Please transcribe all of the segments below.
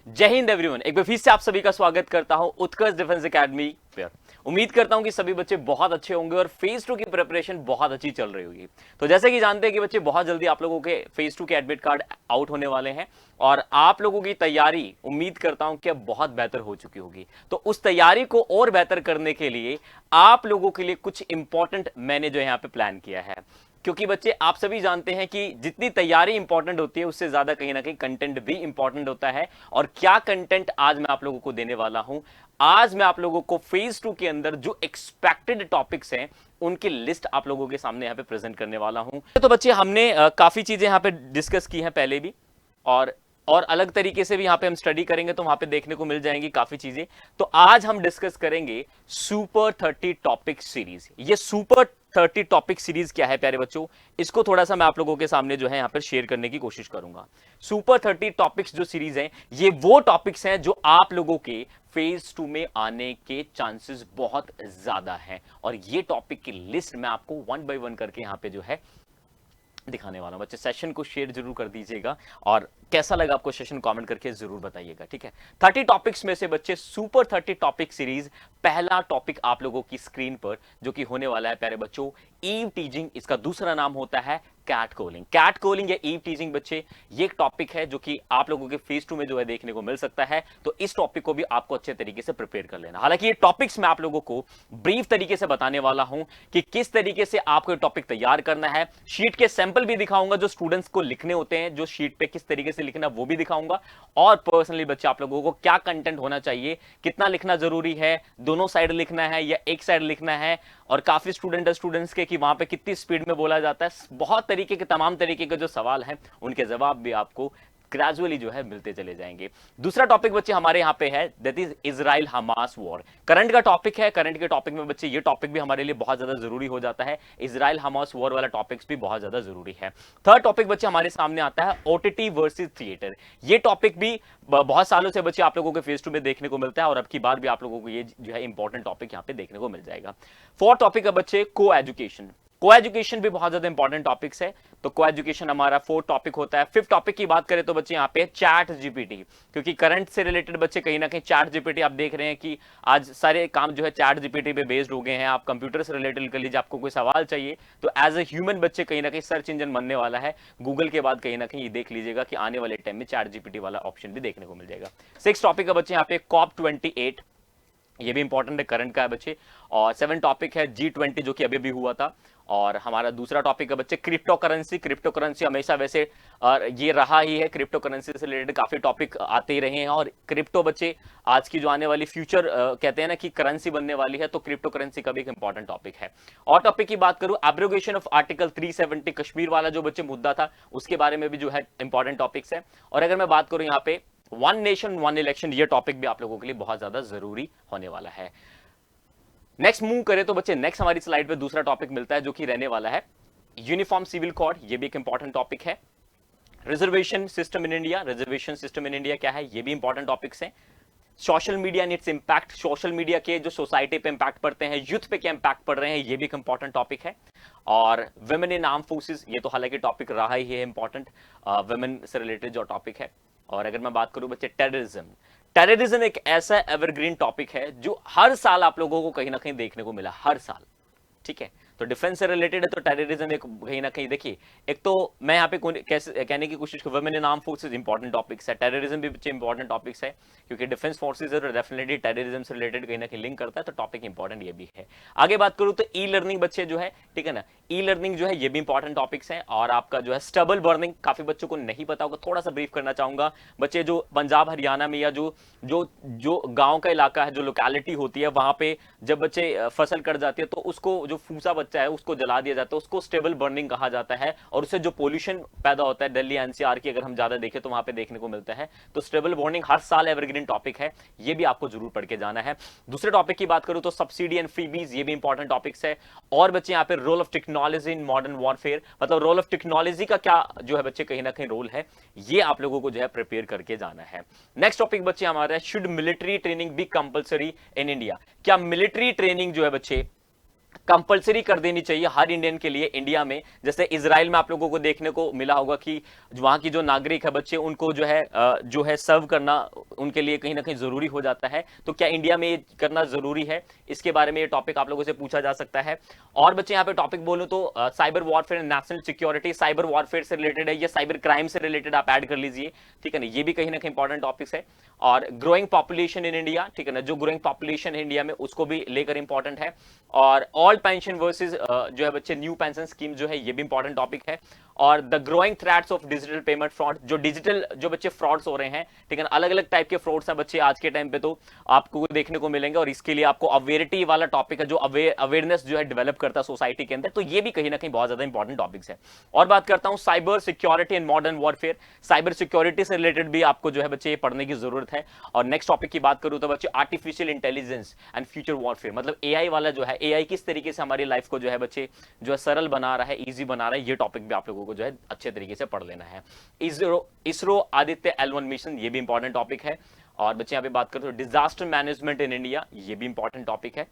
जय हिंद एवरीवन, एक बार फिर से आप सभी का स्वागत करता हूं उत्कर्ष डिफेंस एकेडमी पर। उम्मीद करता हूं कि सभी बच्चे बहुत अच्छे होंगे और फेज 2 की प्रिपरेशन बहुत अच्छी चल रही होगी। तो जैसे कि जानते हैं कि बच्चे बहुत जल्दी आप लोगों के फेज 2 के एडमिट कार्ड आउट होने वाले हैं और आप लोगों की तैयारी उम्मीद करता हूं कि अब बहुत बेहतर हो चुकी होगी। तो उस तैयारी को और बेहतर करने के लिए आप लोगों के लिए कुछ इंपॉर्टेंट मैंने जो यहाँ पे प्लान किया है, क्योंकि बच्चे आप सभी जानते हैं कि जितनी तैयारी इंपॉर्टेंट होती है उससे ज्यादा कहीं ना कहीं कंटेंट भी इंपॉर्टेंट होता है। और क्या कंटेंट आज मैं आप लोगों को देने वाला हूं, आज मैं आप लोगों को फेज 2 के अंदर जो एक्सपेक्टेड टॉपिक्स हैं उनकी लिस्ट आप लोगों के सामने यहां पे प्रेजेंट करने वाला हूं। तो बच्चे हमने काफी चीजें यहां पे डिस्कस की हैं पहले भी, और अलग तरीके से भी यहां पे हम स्टडी करेंगे तो वहां पे देखने को मिल जाएंगी काफी चीजें। तो आज हम डिस्कस करेंगे सुपर 30 टॉपिक सीरीज। ये सुपर 30 टॉपिक सीरीज क्या है प्यारे बच्चों, इसको थोड़ा सा मैं आप लोगों के सामने जो है यहां पर शेयर करने की कोशिश करूंगा। सुपर 30 टॉपिक्स जो सीरीज है, ये वो टॉपिक्स हैं जो आप लोगों के फेज 2 में आने के चांसेस बहुत ज्यादा हैं। और ये टॉपिक की लिस्ट मैं आपको 1 बाय 1 करके यहां पे जो है दिखाने वाला हूं। बच्चे सेशन को शेयर जरूर कर दीजिएगा और कैसा लगा आपको सेशन कमेंट करके जरूर बताइएगा, ठीक है। 30 टॉपिक्स में से बच्चे सुपर 30 टॉपिक सीरीज, पहला टॉपिक आप लोगों की स्क्रीन पर जो कि होने वाला है प्यारे बच्चों, ईव टीजिंग। इसका दूसरा नाम होता है कैट कॉलिंग। कैट कॉलिंग या ईव टीजिंग बच्चे ये एक टॉपिक है जो कि आप लोगों के फेज 2 में जो है देखने को मिल सकता है। तो इस टॉपिक को भी आपको अच्छे तरीके से प्रिपेयर कर लेना। हालांकि ये टॉपिक्स मैं आप लोगों को ब्रीफ तरीके से बताने वाला हूं कि किस तरीके से आपको टॉपिक तैयार करना है। शीट के सैंपल भी दिखाऊंगा जो स्टूडेंट्स को लिखने होते हैं, जो शीट पे किस तरीके से लिखना वो भी दिखाऊंगा। और पर्सनली बच्चे आप लोगों को क्या कंटेंट होना चाहिए, कितना लिखना जरूरी है, दोनों साइड लिखना है या एक साइड लिखना है, और काफी स्टूडेंट्स के कि वहां पे कितनी स्पीड में बोला जाता है। बहुत तरीके के तमाम तरीके के जो सवाल हैं उनके जवाब भी आपको ग्रेजुअली जो है मिलते चले जाएंगे। दूसरा टॉपिक बच्चे हमारे यहां पे है, that is Israel Hamas war. Current का टॉपिक है। करंट के टॉपिक में बच्चे ये टॉपिक भी हमारे लिए बहुत ज्यादा जरूरी हो जाता है। इजराइल हमास वॉर वाला टॉपिक्स भी बहुत ज्यादा जरूरी है। थर्ड टॉपिक बच्चे हमारे सामने आता है ओटीटी वर्सेस थिएटर। ये टॉपिक भी बहुत सालों से बच्चे आप लोगों के फेज 2 में देखने को मिलता है और अब की बार भी आप लोगों को ये जो है इंपॉर्टेंट टॉपिक यहां पे देखने को मिल जाएगा। फोर्थ टॉपिक है बच्चे को एजुकेशन। को एजुकेशन भी बहुत ज्यादा इंपॉर्टेंट टॉपिक्स है। तो को एजुकेशन हमारा फोर्थ टॉपिक होता है। फिफ्थ टॉपिक की बात करें तो बच्चे यहाँ पे चैट जीपीटी, क्योंकि करंट से रिलेटेड बच्चे कहीं ना कहीं चैट जीपीटी आप देख रहे हैं कि आज सारे काम जो है चैट जीपीटी पे बेस्ड हो गए हैं। आप कंप्यूटर से रिलेटेड कर लीजिए, आपको कोई सवाल चाहिए तो एज ए ह्यूमन बच्चे कहीं ना कहीं सर्च इंजन बनने वाला है गूगल के बाद। कहीं ना कहीं ये देख लीजिएगा कि आने वाले टाइम में चैट जीपीटी वाला ऑप्शन भी देखने को मिल जाएगा। सिक्स टॉपिक है बच्चे यहाँ पे COP28, ये भी इंपॉर्टेंट है, करंट का है बच्चे। और 7 टॉपिक है G20 जो कि अभी भी हुआ था। और हमारा दूसरा टॉपिक है बच्चे क्रिप्टो करेंसी। क्रिप्टो करेंसी हमेशा वैसे ये रहा ही है, क्रिप्टो करेंसी से रिलेटेड काफी टॉपिक आते ही रहे हैं। और क्रिप्टो बच्चे आज की जो आने वाली फ्यूचर कहते हैं ना कि करेंसी बनने वाली है, तो क्रिप्टो करेंसी का भी एक इंपॉर्टेंट टॉपिक है। और टॉपिक की बात करूं, एब्रोगेशन ऑफ आर्टिकल 370, कश्मीर वाला जो बच्चे मुद्दा था उसके बारे में भी जो है इंपॉर्टेंट टॉपिक्स है। और अगर मैं बात करूं यहाँ पे वन नेशन वन इलेक्शन, ये टॉपिक भी आप लोगों के लिए बहुत ज्यादा जरूरी होने वाला है। नेक्स्ट मूव करें तो बच्चे नेक्स्ट हमारी स्लाइड पे दूसरा टॉपिक मिलता है जो कि रहने वाला है यूनिफॉर्म सिविल कोड। ये भी एक इंपॉर्टेंट टॉपिक है। Reservation system in India, reservation system in India क्या है, ये भी इंपॉर्टेंट टॉपिक्स हैं। Social media and it's impact, social media के जो सोसाइटी पे इंपैक्ट पड़ते हैं, यूथ पे क्या इंपैक्ट पड़ रहे हैं, ये भी एक इंपॉर्टेंट टॉपिक है। और वुमेन इन आर्म फोर्सेस, ये तो हालांकि टॉपिक रहा ही है इंपॉर्टेंट, वुमेन से रिलेटेड जो टॉपिक है। और अगर मैं बात करूं बच्चे टेररिज्म, टेररिज्म एक ऐसा एवरग्रीन टॉपिक है जो हर साल आप लोगों को कहीं ना कहीं देखने को मिला, हर साल, ठीक है। तो डिफेंस से रिलेटेड है तो टेररिज्म एक कहीं ना कहीं देखिए, एक तो मैं यहाँ पे कैसे कहने की कोशिश करूं, women in arm forces important topics है, टेररिज्म भी बच्चे इंपॉर्टेंट टॉपिक्स है, क्योंकि डिफेंस फोर्सेस है तो डेफिनेटली टेररिज्म से रिलेटेड कहीं ना कहीं लिंक करता है, तो टॉपिक इंपॉर्टेंट ये भी है। आगे बात करूं तो ई लर्निंग बच्चे जो है, ठीक है ना, ई लर्निंग जो है ये भी इंपॉर्टेंट टॉपिक्स है। और आपका जो है स्टबल बर्निंग, काफी बच्चों को नहीं पता होगा, थोड़ा सा ब्रीफ करना चाहूंगा बच्चे। जो पंजाब हरियाणा में या जो जो जो गांव का इलाका है, जो लोकेलिटी होती है, वहां पे जब बच्चे फसल कट जाती है तो उसको जो फूसा बच्चा है उसको जला दिया जाता है, उसको स्टेबल बर्निंग कहा जाता है। और उससे जो पोल्यूशन पैदा होता है, दिल्ली एनसीआर की अगर हम ज्यादा देखें तो वहां पे देखने को मिलता है। तो स्टेबल बर्निंग हर साल एवरग्रीन टॉपिक है, ये भी आपको जरूर पढ़ के जाना है। दूसरे टॉपिक की बात करूं तो सब्सिडी एंड फ्रीबीज, ये भी इंपॉर्टेंट टॉपिक्स है। और बच्चे यहाँ पे role of technology in modern warfare, मतलब रोल ऑफ टेक्नोलॉजी का क्या जो है बच्चे कहीं ना कहीं रोल है, ये आप लोगों को जो है प्रिपेयर करके जाना है। नेक्स्ट टॉपिक बच्चे हमारा should military training be compulsory in India. क्या मिलिट्री ट्रेनिंग जो है बच्चे कंपलसरी कर देनी चाहिए हर इंडियन के लिए इंडिया में। जैसे इजराइल में आप लोगों को देखने को मिला होगा कि वहां की जो नागरिक है बच्चे, उनको जो है सर्व करना उनके लिए कहीं ना कहीं जरूरी हो जाता है। तो क्या इंडिया में ये करना जरूरी है, इसके बारे में ये टॉपिक आप लोगों से पूछा जा सकता है। और बच्चे यहाँ पे टॉपिक बोलूं तो cyber warfare and national security, cyber warfare से रिलेटेड है, ये साइबर क्राइम से रिलेटेड आप ऐड कर लीजिए, ठीक है ना, ये भी कहीं ना कहीं इंपॉर्टेंट टॉपिक्स है। और ग्रोइंग पॉपुलेशन इन इंडिया, ठीक है ना, जो ग्रोइंग पॉपुलेशन है इंडिया में उसको भी लेकर इंपॉर्टेंट है। और ऑल पेंशन वर्सेस जो है बच्चे न्यू पेंशन स्कीम जो है, ये भी इंपॉर्टेंट टॉपिक है। और the growing threats of digital payment fraud, जो डिजिटल जो बच्चे फ्रॉड्स हो रहे हैं, ठीक है ना, अलग अलग टाइप के फ्रॉड्स हैं बच्चे आज के टाइम पे तो आपको देखने को मिलेंगे। और इसके लिए आपको अवेयरिटी वाला टॉपिक है, जो अवेयरनेस जो है डेवलप करता है सोसाइटी के अंदर, तो ये भी कहीं ना कहीं बहुत ज्यादा इंपॉर्टेंट टॉपिक्स है। और बात करता हूं cyber security and modern warfare, cyber security से रिलेटेड भी आपको जो है बच्चे पढ़ने की जरूरत है। और नेक्स्ट टॉपिक की बात करूं तो बच्चे artificial intelligence and future warfare, मतलब एआई वाला जो है, एआई किस तरीके से हमारी लाइफ को जो है बच्चे जो है सरल बना रहा है, इजी बना रहा है, ये टॉपिक भी आप लोगों को जो है अच्छे तरीके से पढ़ लेना है। इसरो आदित्य L1 मिशन, ये भी इंपॉर्टेंट टॉपिक है। और बच्चे यहां पे बात करते हो डिजास्टर मैनेजमेंट इन इंडिया, ये भी इंपॉर्टेंट टॉपिक है।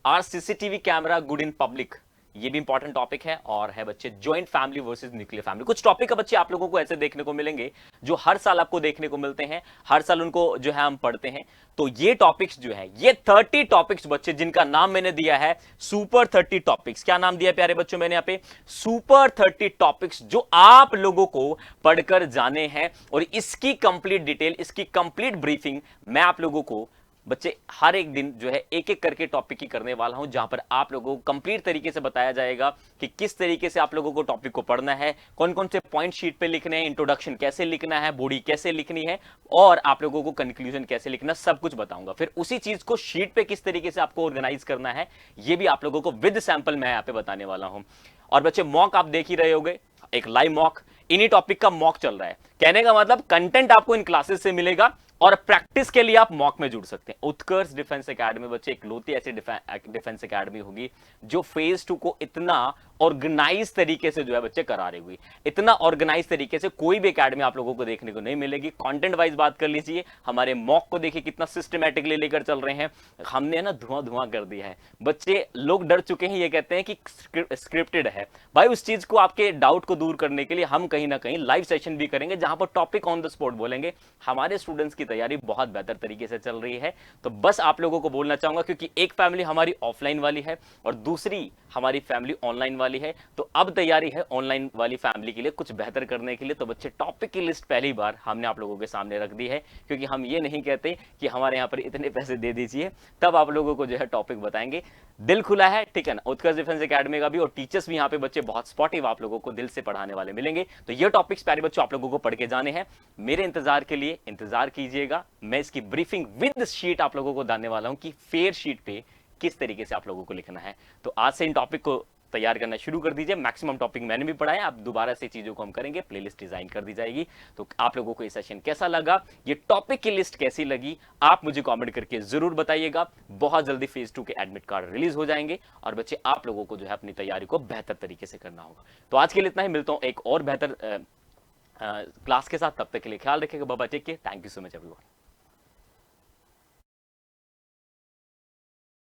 Are CCTV camera good in public, ये भी इंपॉर्टेंट टॉपिक है। और है बच्चे joint family versus nuclear family, कुछ टॉपिक है बच्चे आप लोगों को ऐसे देखने को मिलेंगे जो हर साल आपको देखने को मिलते हैं, हर साल उनको जो है हम पढ़ते हैं। तो ये टॉपिक्स जो है, ये 30 टॉपिक्स बच्चे, जिनका नाम मैंने दिया है सुपर 30 टॉपिक्स। क्या नाम दिया प्यारे बच्चों मैंने यहाँ पे? सुपर 30 टॉपिक्स, जो आप लोगों को पढ़कर जाने हैं। और इसकी कंप्लीट डिटेल, इसकी कंप्लीट ब्रीफिंग मैं आप लोगों को बच्चे हर एक दिन जो है एक एक करके टॉपिक की करने वाला हूं, जहां पर आप लोगों को कंप्लीट तरीके से बताया जाएगा कि किस तरीके से आप लोगों को टॉपिक को पढ़ना है, कौन कौन से पॉइंट शीट पे लिखने हैं, इंट्रोडक्शन कैसे लिखना है, बॉडी कैसे लिखनी है, और आप लोगों को कंक्लूजन कैसे लिखना, सब कुछ बताऊंगा। फिर उसी चीज को शीट पे किस तरीके से आपको ऑर्गेनाइज करना है, ये भी आप लोगों को विद सैंपल मैं यहाँ पे बताने वाला हूं। और बच्चे मॉक आप देख ही रहे होंगे, एक लाइव मॉक, इन्हीं टॉपिक का मॉक चल रहा है। कहने का मतलब कंटेंट आपको इन क्लासेस से मिलेगा और प्रैक्टिस के लिए आप मॉक में जुड़ सकते हैं। उत्कर्ष डिफेंस एकेडमी बच्चे इकलौती ऐसी डिफेंस एकेडमी होगी जो फेज 2 को इतना ऑर्गेनाइज तरीके से जो है बच्चे करा रही हुई, इतना ऑर्गेनाइज तरीके से कोई भी एकेडमी आप लोगों को देखने को नहीं मिलेगी। कंटेंट वाइज बात कर लीजिए, हमारे मॉक को देखिए कितना सिस्टमैटिकली लेकर चल रहे हैं, हमने ना धुआं धुआं कर दिया है। बच्चे लोग डर चुके हैं, ये कहते हैं कि स्क्रिप्टेड है। भाई उस चीज को, आपके डाउट को दूर करने के लिए हम कहीं ना कहीं लाइव सेशन भी करेंगे, जहां पर टॉपिक ऑन द स्पॉट बोलेंगे। हमारे स्टूडेंट्स की तैयारी बहुत बेहतर तरीके से चल रही है। तो बस आप लोगों को बोलना चाहूंगा, क्योंकि एक फैमिली हमारी ऑफलाइन वाली है और दूसरी हमारी फैमिली ऑनलाइन वाली है, तो अब तैयारी है ऑनलाइन वाली फैमिली के लिए कुछ बेहतर करने के लिए। तो बच्चे टॉपिक की लिस्ट पहली बार हमने आप लोगों के सामने रख दी है, क्योंकि हम ये नहीं कहते कि हमारे यहाँ पर इतने पैसे दे दीजिए तब आप लोगों को जो है टॉपिक बताएंगे। दिल खुला है, ठीक है ना, उत्कर्ष डिफेंस एकेडमी का भी, और टीचर्स भी यहाँ पे बच्चे बहुत स्पॉटिव आप लोगों को दिल से पढ़ाने वाले मिलेंगे। तो ये टॉपिक्स प्यारे बच्चों आप लोगों को पढ़ के जाने हैं। मेरे इंतजार के लिए इंतजार कीजिएगा, मैं इसकी ब्रीफिंग विद शीट आप लोगों को देने वाला हूं कि फेयर शीट पे किस तरीके से आप लोगों को लिखना है। तो आज से इन टॉपिक को तैयार करना शुरू कर दीजिए। मैक्सिमम टॉपिक मैंने भी पढ़ाया, अब दोबारा से चीजों को हम करेंगे, प्लेलिस्ट डिजाइन कर दी जाएगी। तो आप लोगों को ये सेशन कैसा लगा, ये टॉपिक की लिस्ट कैसी लगी, आप मुझे कमेंट करके जरूर बताइएगा। बहुत जल्दी फेज 2 के एडमिट कार्ड रिलीज हो जाएंगे और बच्चे आप लोगों को जो है अपनी तैयारी को बेहतर तरीके से करना होगा। तो आज के लिए इतना ही, मिलता हूं एक और बेहतर क्लास के साथ, तब तक के लिए ख्याल रखिएगा, बाबा take care, thank you so much everyone.